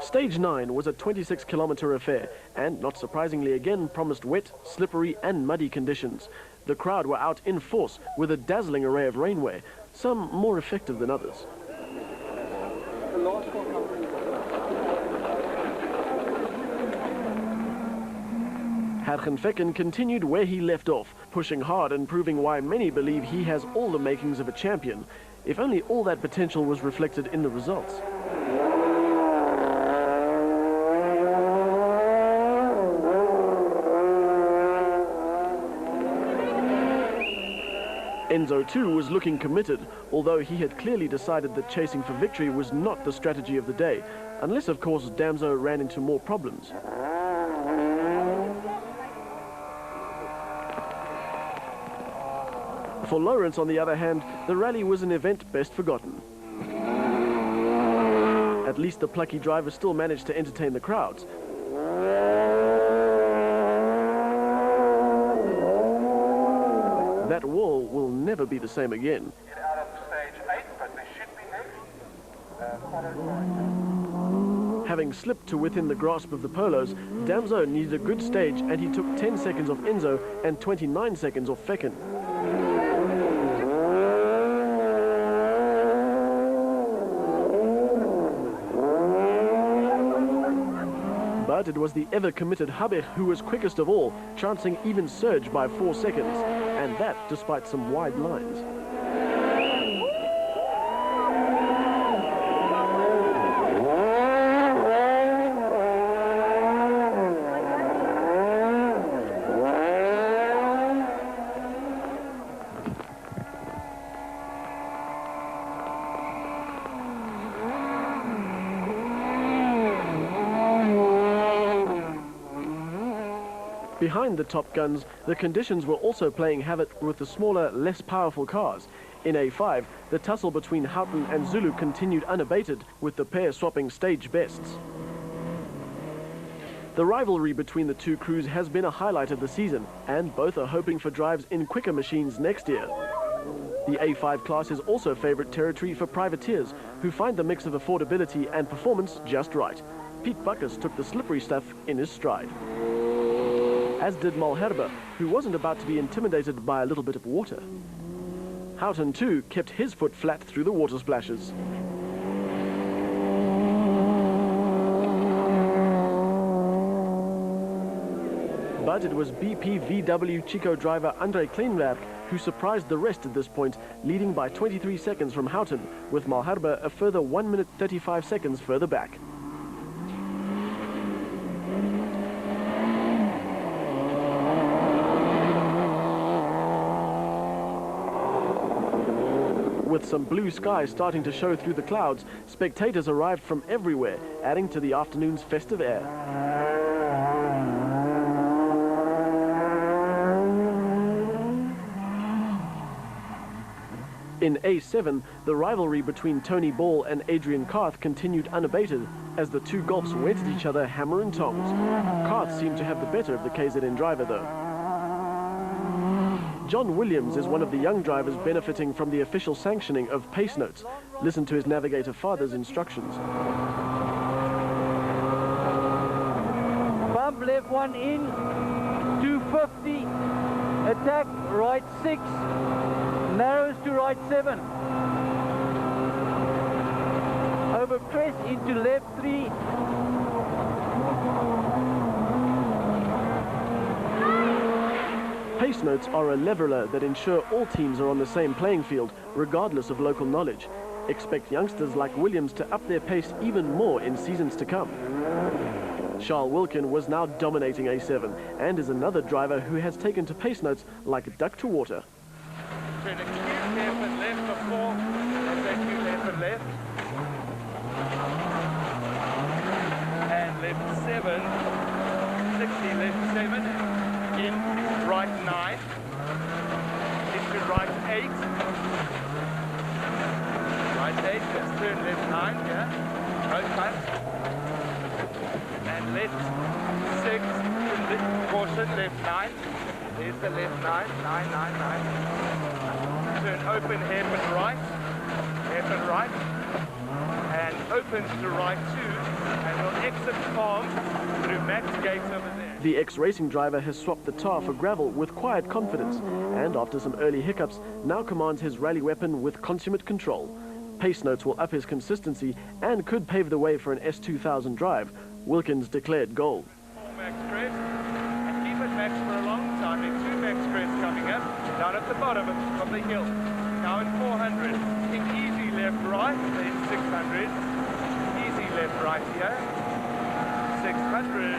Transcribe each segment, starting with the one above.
Stage 9 was a 26-kilometer affair and, not surprisingly again, promised wet, slippery and muddy conditions. The crowd were out in force with a dazzling array of rainwear, some more effective than others. Hergen Fekken continued where he left off, pushing hard and proving why many believe he has all the makings of a champion, if only all that potential was reflected in the results. Enzo too was looking committed, although he had clearly decided that chasing for victory was not the strategy of the day, unless of course Damso ran into more problems. For Lawrence, on the other hand, the rally was an event best forgotten. At least the plucky driver still managed to entertain the crowds. That wall will never be the same again. Get out of stage 8, but they should be next. Having slipped to within the grasp of the Polos, Damso needed a good stage and he took 10 seconds off Enzo and 29 seconds off Fekken. But it was the ever-committed Habich who was quickest of all, chancing even surge by 4 seconds, and that despite some wide lines. Behind the top guns, the conditions were also playing havoc with the smaller, less powerful cars. In A5, the tussle between Houghton and Zulu continued unabated, with the pair swapping stage bests. The rivalry between the two crews has been a highlight of the season, and both are hoping for drives in quicker machines next year. The A5 class is also favourite territory for privateers, who find the mix of affordability and performance just right. Pete Buckus took the slippery stuff in his stride. As did Malherbe, who wasn't about to be intimidated by a little bit of water. Houghton too kept his foot flat through the water splashes. But it was BP VW Chico driver André Kleinwerk who surprised the rest at this point, leading by 23 seconds from Houghton, with Malherbe a further 1 minute 35 seconds further back. With some blue sky starting to show through the clouds, spectators arrived from everywhere, adding to the afternoon's festive air. In A7, the rivalry between Tony Ball and Adrian Karth continued unabated, as the two Golfs went at each other hammer and tongs. Karth seemed to have the better of the KZN driver though. John Williams is one of the young drivers benefiting from the official sanctioning of pace notes. Listen to his navigator father's instructions. Bump left 1 in, 250, attack right 6, narrows to right 7. Over crest into left 3. Pace notes are a leveler that ensure all teams are on the same playing field, regardless of local knowledge. Expect youngsters like Williams to up their pace even more in seasons to come. Charles Wilkin was now dominating A7 and is another driver who has taken to pace notes like a duck to water. Turn a cue left and left before, and then cue left and left. And left 7, 60 left 7. In right 9, into right 8, right 8, let's turn left 9, yeah, no cut, and left 6, caution, left 9, there's the left 9, 9, 9, 9, turn open hairpin right, and open opens to right 2 and will exit Farm through Max Gates over there. The ex-racing driver has swapped the tar for gravel with quiet confidence, and after some early hiccups, now commands his rally weapon with consummate control. Pace notes will up his consistency and could pave the way for an S2000 drive. Wilkins declared goal. Max Crest, and keep it Max for a long time. There are 2 Max Crests coming up, down at the bottom of the hill. Now in 400, think easy left right, then 600, easy left right here, 600,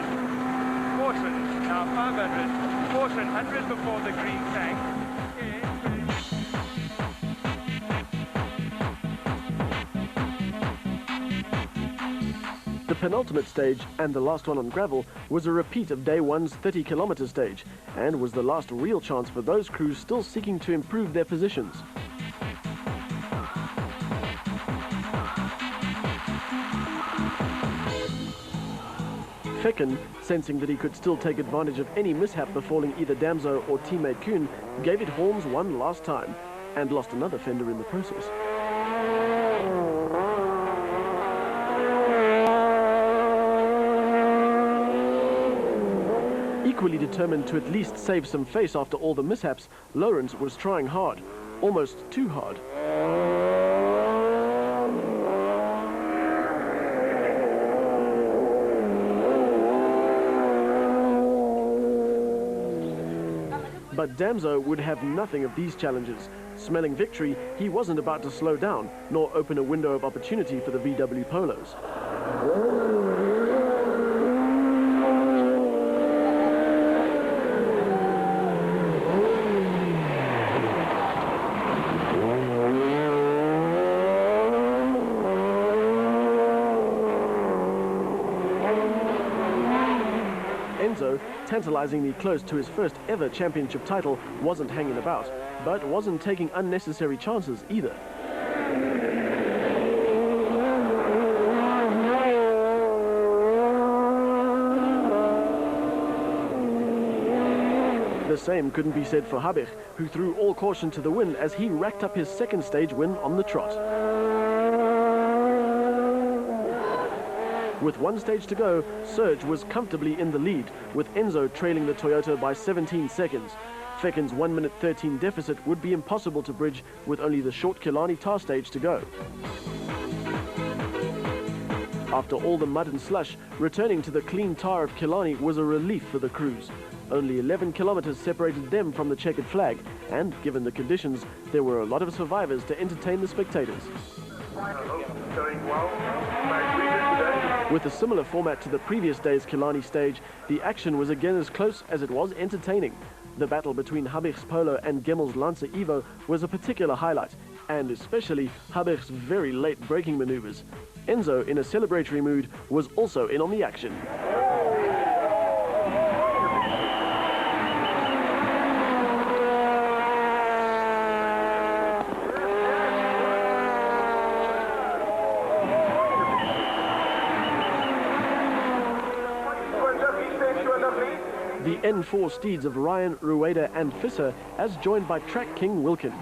caution, now 500, caution, 100 before the green tank. The penultimate stage, and the last one on gravel, was a repeat of day one's 30-kilometer stage, and was the last real chance for those crews still seeking to improve their positions. Fecken, sensing that he could still take advantage of any mishap befalling either Damso or teammate Kuhn, gave it horns one last time, and lost another fender in the process. Equally determined to at least save some face after all the mishaps, Lawrence was trying hard, almost too hard. But Damso would have nothing of these challenges. Smelling victory, he wasn't about to slow down, nor open a window of opportunity for the VW Polos. Enzo, tantalizingly close to his first ever championship title, wasn't hanging about, but wasn't taking unnecessary chances either. The same couldn't be said for Habich, who threw all caution to the wind as he racked up his second stage win on the trot. With one stage to go, Serge was comfortably in the lead, with Enzo trailing the Toyota by 17 seconds. Fecken's 1 minute 13 deficit would be impossible to bridge with only the short Killarney tar stage to go. After all the mud and slush, returning to the clean tar of Killarney was a relief for the crews. Only 11 kilometers separated them from the checkered flag, and given the conditions, there were a lot of survivors to entertain the spectators. With a similar format to the previous day's Killarney stage, the action was again as close as it was entertaining. The battle between Habich's Polo and Gemmel's Lancer Evo was a particular highlight, and especially Habich's very late braking maneuvers. Enzo, in a celebratory mood, was also in on the action. The N4 steeds of Ryan, Rueda and Visser as joined by track king Wilkin.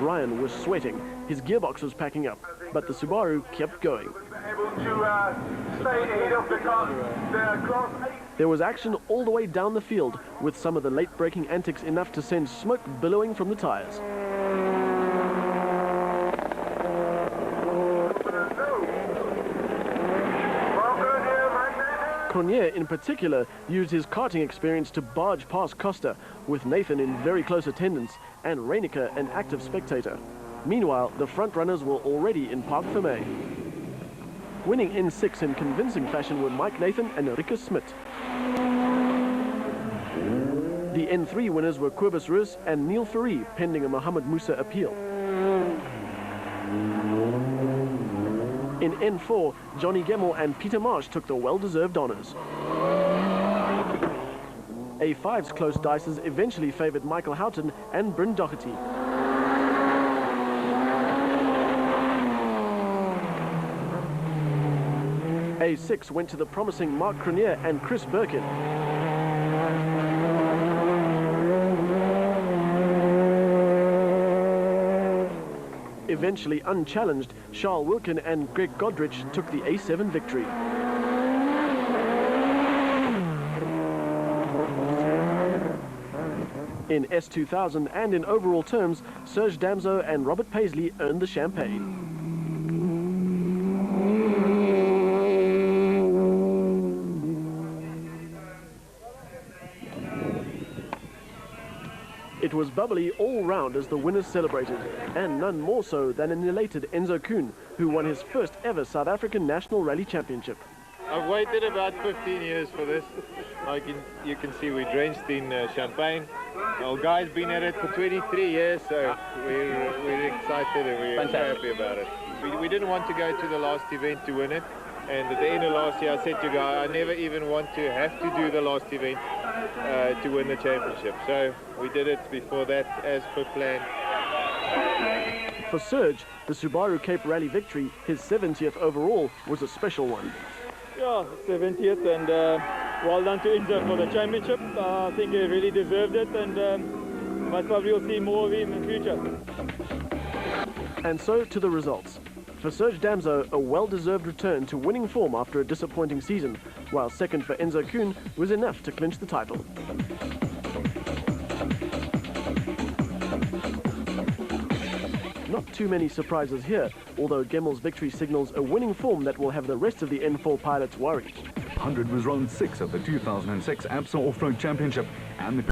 Ryan was sweating, his gearbox was packing up, but the Subaru kept going. There was action all the way down the field, with some of the late braking antics enough to send smoke billowing from the tires. Cornier, in particular, used his karting experience to barge past Costa, with Nathan in very close attendance and Reinecker an active spectator. Meanwhile, the front runners were already in Parc Fermé. Winning N6 in convincing fashion were Mike Nathan and Rikke Smit. The N3 winners were Kobus Rus and Neil Ferree, pending a Mohamed Musa appeal. In N4, Johnny Gemmell and Peter Marsh took the well-deserved honours. A5's close dices eventually favoured Michael Houghton and Bryn Doherty. A6 went to the promising Mark Cronier and Chris Birkin. Eventually unchallenged, Charles Wilkin and Greg Godrich took the A7 victory. In S2000 and in overall terms, Serge Damso and Robert Paisley earned the champagne. It was bubbly all round as the winners celebrated, and none more so than an elated Enzo Kuhn, who won his first ever South African National Rally Championship. I've waited about 15 years for this. You can see we're drenched in champagne. Our guy's been at it for 23 years, so we're excited and we're so happy about it. We didn't want to go to the last event to win it, and at the end of last year I said to Guy, I never even want to have to do the last event to win the championship. So we did it before that as per plan. For Serge, the Subaru Cape Rally victory, his 70th overall, was a special one. Yeah, 70th, and well done to Enzo for the championship. I think he really deserved it, and most probably we'll see more of him in the future. And so to the results. For Serge Damso, a well-deserved return to winning form after a disappointing season, while second for Enzo Kuhn was enough to clinch the title. Not too many surprises here, although Gemmel's victory signals a winning form that will have the rest of the N4 pilots worried. 100 was round 6 of the 2006 ABSA Off-Road Championship, and the